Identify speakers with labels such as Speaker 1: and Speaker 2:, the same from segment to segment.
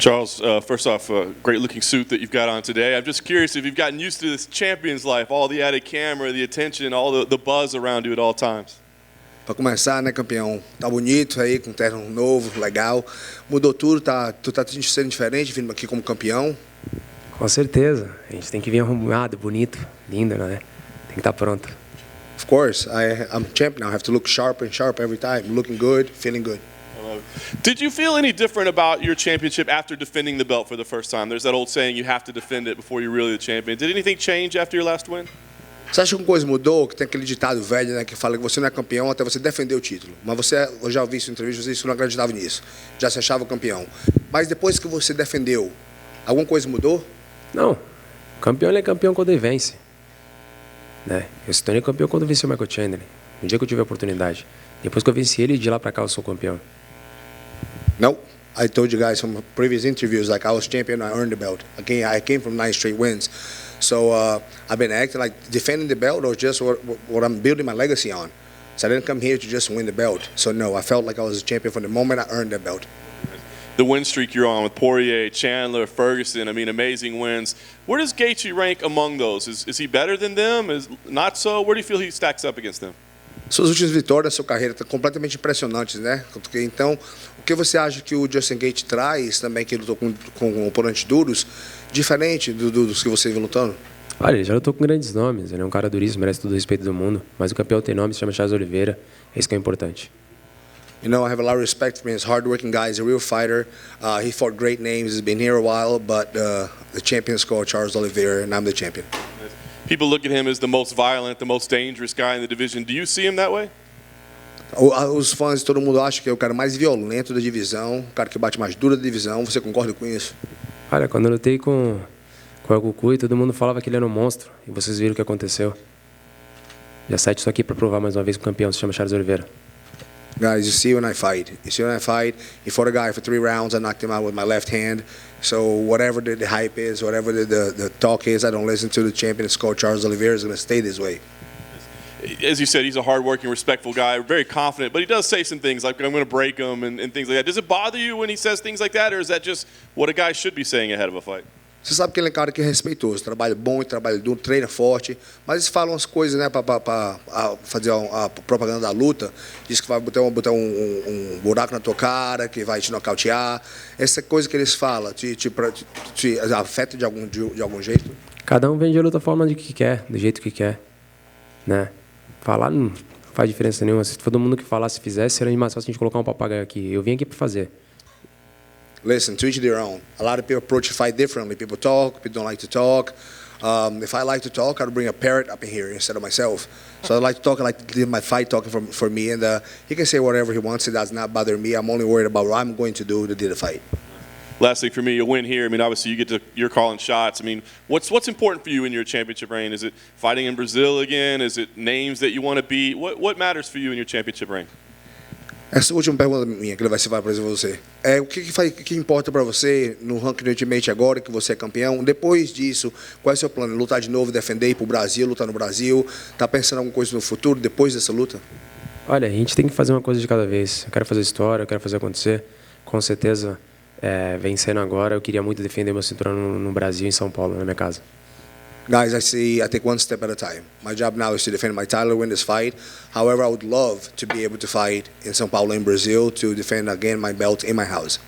Speaker 1: Charles, first off, great-looking suit that you've got on today. I'm just curious if you've gotten used to this champion's life, all the added camera, the attention, all the buzz around you at all times.
Speaker 2: Para começar, né, campeão? Tá bonito aí, com terno novo, legal. Mudou tudo, tu tá sendo diferente vindo aqui como campeão?
Speaker 3: Com certeza. A gente tem que vir arrumado, bonito, lindo, né? Tem que estar pronto.
Speaker 2: Of course, I'm champ now. I have to look sharp and sharp every time. Looking good, feeling good.
Speaker 1: Did you feel any different about your championship after defending the belt for the first time? There's that old saying, you have to defend it before you're really the champion. Did anything change after your last win?
Speaker 2: Você acha que alguma coisa mudou? Que tem aquele ditado velho, né, que fala que você não é campeão até você defender o título. Mas eu já ouvi isso em entrevista, você não acreditava nisso. Já se achava campeão. Mas depois que você defendeu, alguma coisa mudou?
Speaker 3: Não. O campeão ele é campeão quando ele vence. Né? Eu se tornei campeão quando eu venci o Michael Chandler. No dia que eu tive a oportunidade. Depois que eu venci ele, de lá pra cá eu sou campeão.
Speaker 2: No, I told you guys from previous interviews, like I was champion, I earned the belt. I came from 9 straight wins. So I've been acting like defending the belt or just what I'm building my legacy on. So I didn't come here to just win the belt. So no, I felt like I was a champion from the moment I earned that belt.
Speaker 1: The win streak you're on with Poirier, Chandler, Ferguson, I mean, amazing wins. Where does Gaethje rank among those? Is he better than them? Is not so? Where do you feel he stacks up against them?
Speaker 2: Suas últimas vitórias da sua carreira estão completamente impressionantes, né? Então, o que você acha que o Justin Gaethje traz também, que ele lutou com oponentes duros, diferente dos que você vem lutando?
Speaker 3: Olha, ele já lutou com grandes nomes. Ele é um cara duríssimo, merece todo o respeito do mundo. Mas o campeão tem nome, se chama Charles Oliveira. É isso que é importante.
Speaker 2: You know, I have a lot of respect for him. He's a hard-working guy. He's a real fighter. He fought great names. He's been here a while, but the champion is called Charles Oliveira, and I'm the champion.
Speaker 1: People look at him as the most violent, the most dangerous guy in the division. Do you see him that way?
Speaker 2: Os fãs, todo mundo acha que é o cara mais violento da divisão, o cara que bate mais duro da divisão. Você concorda com isso?
Speaker 3: Olha, quando eu lutei com o Cucuy, todo mundo falava que ele era um monstro. E vocês viram o que aconteceu. Já sai disso aqui para provar mais uma vez que o campeão se chama Charles Oliveira.
Speaker 2: Guys, you see when I fight. He fought a guy for 3 rounds. I knocked him out with my left hand. So whatever the hype is, whatever the talk is, I don't listen to the champion. It's called Charles Oliveira. Is going to stay this way.
Speaker 1: As you said, he's a hard-working, respectful guy, very confident, but he does say some things like, I'm going to break him and things like that. Does it bother you when he says things like that, or is that just what a guy should be saying ahead of a fight?
Speaker 2: Você sabe que ele é um cara que é respeitoso, trabalha bom, trabalha duro, treina forte, mas eles falam as coisas, né, para fazer a propaganda da luta. Diz que vai botar um buraco na tua cara, que vai te nocautear. Essa coisa que eles falam te afeta de algum jeito?
Speaker 3: Cada um vende a luta da forma que quer, do jeito que quer, né? Falar não faz diferença nenhuma. Se todo mundo que falasse e fizesse, seria mais fácil a gente colocar um papagaio aqui. Eu vim aqui para fazer.
Speaker 2: Listen, to each their own. A lot of people approach the fight differently. People talk, people don't like to talk. If I like to talk, I'd bring a parrot up in here instead of myself. So I like to talk, I like to do my fight talking for me. And he can say whatever he wants. It does not bother me. I'm only worried about what I'm going to do to do the fight.
Speaker 1: Lastly, for me, a win here. I mean, obviously, you're calling shots. I mean, what's important for you in your championship reign? Is it fighting in Brazil again? Is it names that you want to beat? What matters for you in your championship reign?
Speaker 2: Essa última pergunta minha, que ele vai fazer para você. O que importa para você no ranking do Ultimate agora, que você é campeão? Depois disso, qual é o seu plano? Lutar de novo, defender, ir para o Brasil, lutar no Brasil? Tá pensando em alguma coisa no futuro, depois dessa luta?
Speaker 3: Olha, a gente tem que fazer uma coisa de cada vez. Eu quero fazer história, eu quero fazer acontecer. Com certeza, vencendo agora, eu queria muito defender meu cinturão no Brasil, em São Paulo, na minha casa.
Speaker 2: Guys, I take one step at a time. My job now is to defend my title, win this fight. However, I would love to be able to fight in São Paulo, in Brazil, to defend again my belt in my house.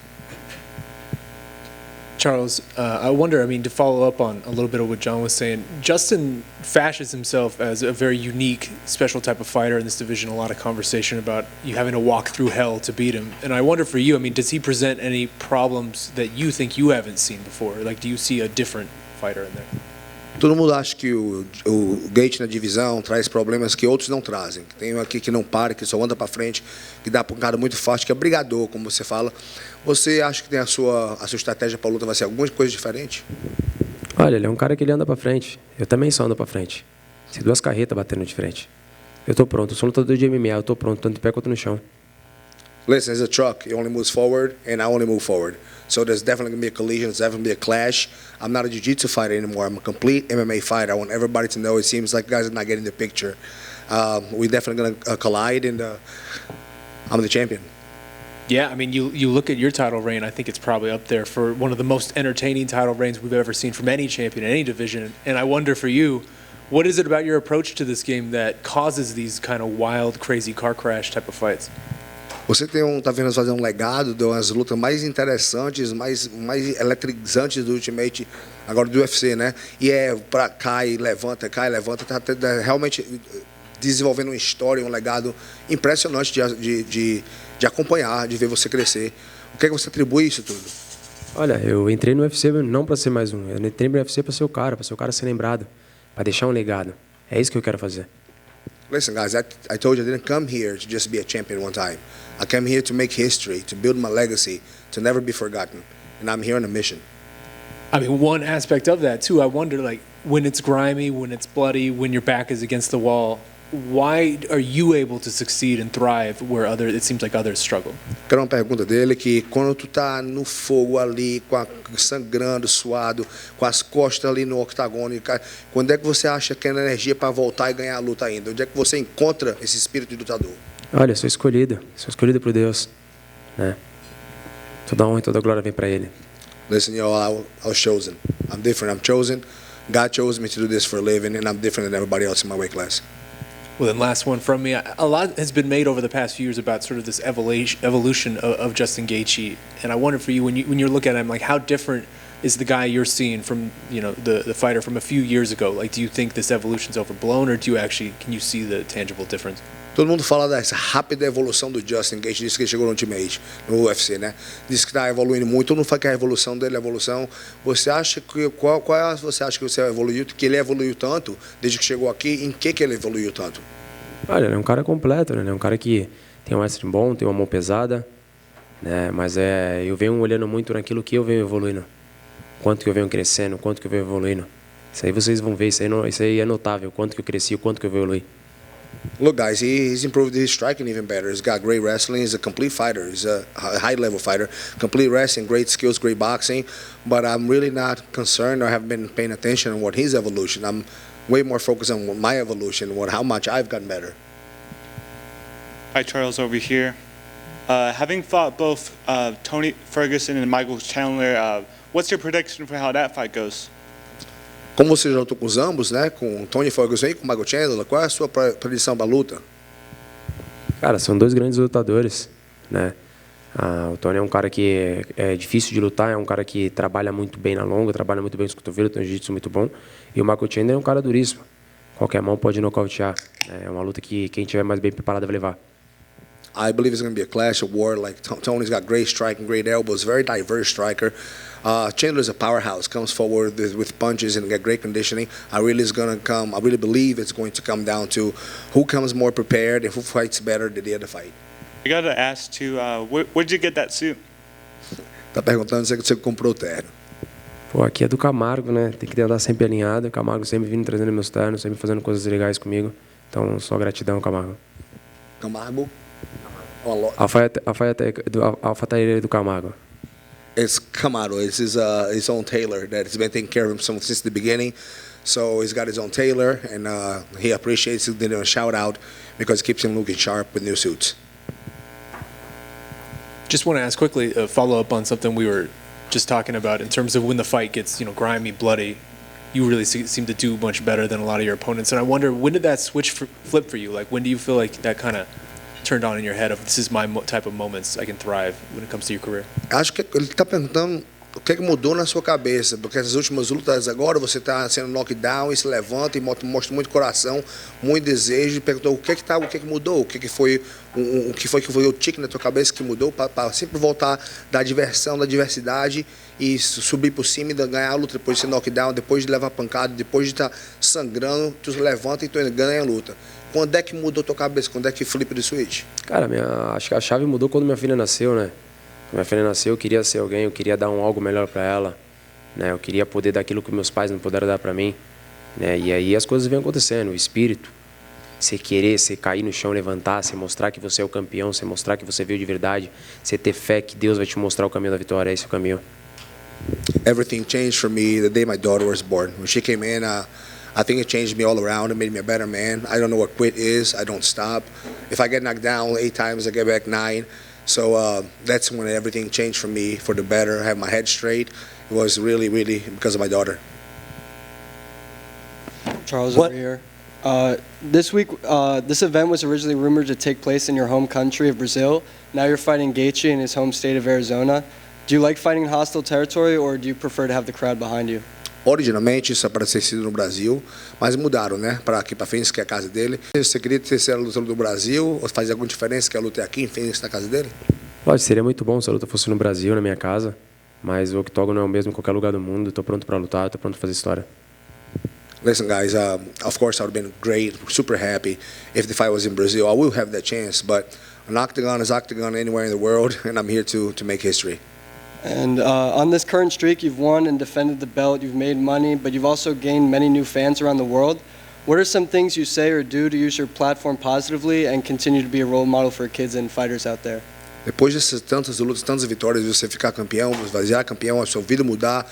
Speaker 4: Charles, I wonder, I mean, to follow up on a little bit of what John was saying, Justin fashions himself as a very unique, special type of fighter in this division. A lot of conversation about you having to walk through hell to beat him. And I wonder for you, I mean, does he present any problems that you think you haven't seen before? Like, do you see a different fighter in there?
Speaker 2: Todo mundo acha que o Gaethje na divisão traz problemas que outros não trazem. Tem um aqui que não para, que só anda para frente, que dá para um cara muito forte, que é brigador, como você fala. Você acha que tem a sua estratégia para a luta vai ser alguma coisa diferente?
Speaker 3: Olha, ele é um cara que ele anda para frente. Eu também só ando para frente. Tem 2 carretas batendo de frente. Eu tô pronto, eu sou lutador de MMA, eu tô pronto, tanto de pé quanto no chão.
Speaker 2: Listen, it's a truck. It only moves forward, and I only move forward. So there's definitely going to be a collision. There's definitely going to be a clash. I'm not a jiu-jitsu fighter anymore. I'm a complete MMA fighter. I want everybody to know. It seems like guys are not getting the picture. We're definitely going to collide, and I'm the champion.
Speaker 4: Yeah, I mean, you look at your title reign, I think it's probably up there for one of the most entertaining title reigns we've ever seen from any champion in any division. And I wonder for you, what is it about your approach to this game that causes these kind of wild, crazy car crash type of fights?
Speaker 2: Você tá vendo fazer um legado das lutas mais interessantes, mais eletrizantes do Ultimate, agora do UFC, né? E cai, levanta, tá realmente desenvolvendo uma história, um legado impressionante de acompanhar, de ver você crescer. O que é que você atribui isso tudo?
Speaker 3: Olha, eu entrei no UFC não para ser mais um. Eu entrei no UFC para ser o cara ser lembrado, para deixar um legado. É isso que eu quero fazer.
Speaker 2: Listen, guys, I told you I didn't come here to just be a champion one time. I came here to make history, to build my legacy, to never be forgotten. And I'm here on a mission.
Speaker 4: I mean, one aspect of that, too, I wonder, like, when it's grimy, when it's bloody, when your back is against the wall, why are you able to succeed and thrive where it seems like others struggle?
Speaker 2: Quero uma pergunta dele que quando tu tá no fogo ali, sangrando, suado, com as costas ali no octagônio, quando é que você acha que é energia para voltar e ganhar a luta ainda? Onde é que você encontra esse espírito de lutador?
Speaker 3: Olha, sou escolhido por Deus, né? Toda honra e toda glória vem para Ele.
Speaker 2: Listen, I was chosen. I'm different. I'm chosen. God chose me to do this for a living, and I'm different than everybody else in my weight class.
Speaker 4: Well, then last one from me. A lot has been made over the past few years about sort of this evolution of Justin Gaethje, and I wonder for you when you're looking at him, like how different is the guy you're seeing from the fighter from a few years ago? Like, do you think this evolution's overblown, or can you see the tangible difference?
Speaker 2: Todo mundo fala dessa rápida evolução do Justin Gaethje, disse que ele chegou no Ultimate, no UFC, né? Diz que está evoluindo muito. Todo mundo fala que a evolução dele é evolução. Você acha que você acha que você evoluiu, que ele evoluiu tanto desde que chegou aqui? Em que ele evoluiu tanto?
Speaker 3: Olha, ele é um cara completo, né? Ele é um cara que tem um wrestling bom, tem uma mão pesada, né? Mas eu venho olhando muito naquilo que eu venho evoluindo, quanto que eu venho crescendo, quanto que eu venho evoluindo. Isso aí vocês vão ver, isso aí é notável, quanto que eu cresci, quanto que eu evoluí.
Speaker 2: Look, guys, he's improved his striking even better. He's got great wrestling. He's a complete fighter. He's a high-level fighter. Complete wrestling, great skills, great boxing. But I'm really not concerned or have been paying attention on what his evolution. I'm way more focused on my evolution, how much I've gotten better.
Speaker 5: Hi, Charles over here. Having fought both Tony Ferguson and Michael Chandler, what's your prediction for how that fight goes?
Speaker 2: Como você já lutou com os ambos, né? Com o Tony Ferguson e com o Michael Chandler, qual é a sua predição para a luta?
Speaker 3: Cara, são dois grandes lutadores, né? O Tony é um cara que é difícil de lutar, é um cara que trabalha muito bem na longa, trabalha muito bem os cotovelos, tem um jiu-jitsu muito bom. E o Michael Chandler é um cara duríssimo. Qualquer mão pode nocautear. É uma luta que quem estiver mais bem preparado vai levar.
Speaker 2: I believe it's going to be a clash of war. Like Tony's got great striking, great elbows, very diverse striker. Chandler's a powerhouse, comes forward with punches and got great conditioning. I really believe it's going to come down to who comes more prepared and who fights better than the other fight.
Speaker 5: I got to ask too, where'd you get that suit?
Speaker 2: Tá perguntando se você comprou o terno.
Speaker 3: Pô, aqui é do Camargo, né? Tem que andar sempre alinhado. O Camargo sempre vindo trazendo meus ternos, sempre fazendo coisas legais comigo. Então, só gratidão, Camargo.
Speaker 2: Camargo?
Speaker 3: Alfataria do Camargo.
Speaker 2: It's Camaro. It's his own tailor that has been taking care of him since the beginning. So he's got his own tailor, and he appreciates it. Did a shout out because it keeps him looking sharp with new suits.
Speaker 4: Just want to ask quickly, follow up on something we were just talking about in terms of when the fight gets, grimy, bloody. You really seem to do much better than a lot of your opponents, and I wonder when did that switch flip for you? Like when do you feel like that kind of turned on in your head of this is my type of moments I can thrive when it comes to your career?
Speaker 2: Acho que ele está perguntando o que mudou na sua cabeça, porque essas últimas lutas agora você está sendo knockdown e se levanta e mostra muito coração, muito desejo. E perguntou o que mudou, o que foi o tique na tua cabeça que mudou para sempre voltar da diversão, da diversidade e subir por cima e ganhar a luta depois de ser knockdown, depois de levar pancada, depois de estar sangrando, tu levanta e tu ganha a luta. Quando é que mudou tua cabeça? Quando é que flip de switch?
Speaker 3: Cara, acho que a chave mudou quando minha filha nasceu, né? Quando minha filha nasceu, eu queria ser alguém, eu queria dar algo melhor para ela, né? Eu queria poder dar aquilo que meus pais não puderam dar para mim, né? E aí as coisas vêm acontecendo, o espírito, você querer, você cair no chão, levantar, você mostrar que você é o campeão, você mostrar que você veio de verdade, você ter fé que Deus vai te mostrar o caminho da vitória, esse é o caminho.
Speaker 2: Everything changed for me the day my daughter was born. When she came in, I think it changed me all around. It made me a better man. I don't know what quit is. I don't stop. If I get knocked down 8 times, I get back 9. So that's when everything changed for me for the better. I have my head straight. It was really, really because of my daughter.
Speaker 6: Charles
Speaker 7: What-
Speaker 6: over here. This week, this event was originally rumored to take place in your home country of Brazil. Now you're fighting Gaethje in his home state of Arizona. Do you like fighting in hostile territory, or do you prefer to have the crowd behind you?
Speaker 2: Originalmente isso é para ter sido no Brasil, mas mudaram, né? Para aqui para Phoenix, que é a casa dele. Você queria ter sido a luta do Brasil? Ou faz alguma diferença que a luta é aqui em Phoenix, na casa dele?
Speaker 3: Lógico, seria muito bom se a luta fosse no Brasil, na minha casa, mas o octógono é o mesmo em qualquer lugar do mundo. Estou pronto para lutar, estou pronto para fazer história.
Speaker 2: Listen, guys, of course I would have been great, super happy if the fight was in Brazil. I will have that chance, but an octagon is octagon anywhere in the world, and I'm here to make history.
Speaker 6: And on this current streak, you've won and defended the belt, you've made money, but you've also gained many new fans around the world. What are some things you say or do to use your platform positively and continue to be a role model for kids and fighters out there?
Speaker 2: Depois dessas tantas lutas, tantas vitórias, você ficar campeão, virar campeão, a sua vida mudar,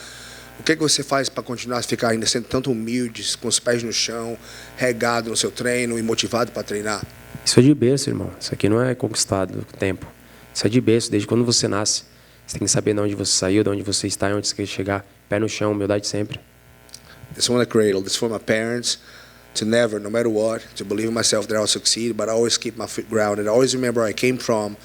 Speaker 2: o que você faz para continuar a ficar ainda sendo tanto humilde, com os pés no chão, regado no seu treino e motivado para treinar?
Speaker 3: Isso é de berço, irmão. Isso aqui não é conquistado com o tempo. Isso é de berço, desde quando você nasce. Você tem que saber de onde você saiu, de onde você está e onde você quer chegar. Pé no chão, humildade sempre.
Speaker 2: This one a cradle. This for my parents to never, no matter what, to believe in myself that I'll succeed, but I always keep my feet grounded. I always remember where I came from.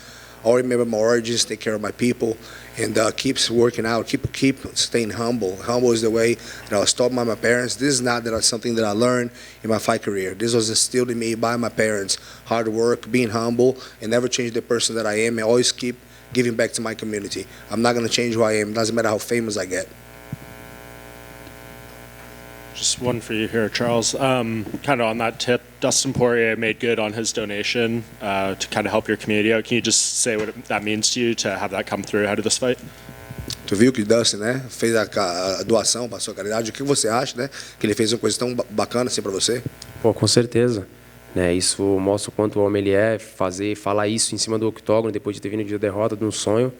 Speaker 2: I always remember my origins, take care of my people, and keeps working out, keep staying humble. Humble is the way that I was taught by my parents. This is not something that I learned in my fight career. This was instilled in me by my parents. Hard work, being humble, and never change the person that I am, and always keep giving back to my community. I'm not going to change who I am. It doesn't matter how famous I get.
Speaker 8: Just one for you here, Charles. Kind of on that tip, Dustin Poirier made good on his donation to kind of help your community out. Can you just say what that means to you to have that come through ahead of this fight?
Speaker 2: Tu viu que o Dustin, né, fez a doação para a sua caridade. O que você acha, né, que ele fez uma coisa tão bacana assim para você?
Speaker 3: Pô, com certeza. Né, isso mostra o quanto o homem ele é, falar isso em cima do octógono depois de ter vindo de derrota, de um sonho,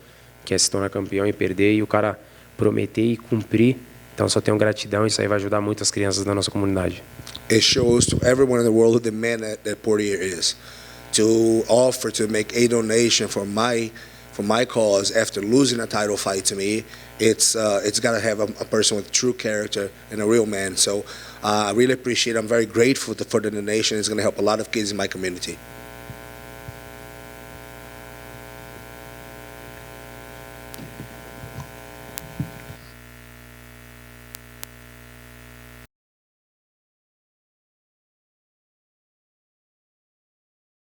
Speaker 3: que é se tornar campeão e perder, e o cara prometer e cumprir. Então só tenho gratidão, isso aí vai ajudar muito as crianças da nossa comunidade.
Speaker 2: It shows to everyone in the world who the man that Poirier is. To offer to make a donation for my cause after losing a title fight to me, it's got to have a person with true character and a real man. So I really appreciate it. I'm very grateful for the donation. It's going to help a lot of kids in my community.